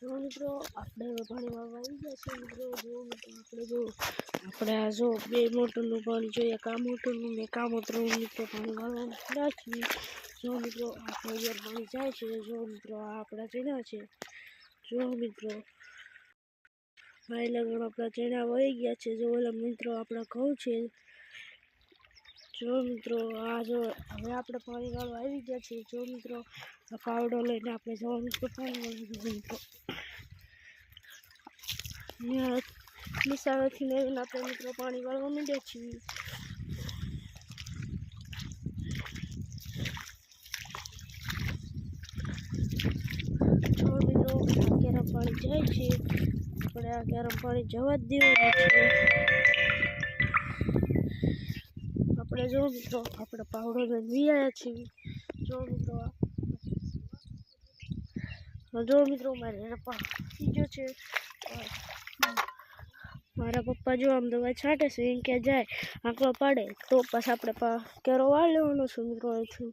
જો મિત્રો આપણે પાણી વાળવા આવી ગયા છે મિત્રો. આપણે આ જો 2 મોટરનું પાણી જોઈએ, એક આ મોટરનું ને એક આ મોટરનું મિત્રો પાણી વાળવાનું નાખી. જો મિત્રો આપણે અહીંયા પાણી જાય છે. જો મિત્રો આ આપણા ચણા છે. જો મિત્રો ભાઈ લગન આપણા ચણા વહી ગયા છે. જો ઓલા મિત્રો આપણા ઘઉં છે. જો મિત્રો આ જો હવે આપણે પાણી વાળવા આવી ગયા છે. જો મિત્રો આ પાવડો લઈને આપણે જવાનું છે પાણી વાળવા મિત્રો. નિશાળેથી લઈને આપણે મિત્રો પાણી વાળવા માંડ્યા છીએ. જો મિત્રો આ ગરમ પાણી જાય છે. આપણે આ ગરમ પાણી જવા જ દેવાનું છે. આપણે જો મિત્રો આપણે પાવડો લઈ આવ્યા છીએ. જો મિત્રો મારે પીજો છે. મારા પપ્પા જો આમ દવા છાંટે છે. એમ કે જાય આંકડો પાડે તો પછી આપણે કેરો વાળ લેવાનો છે મિત્રો. અહીંથી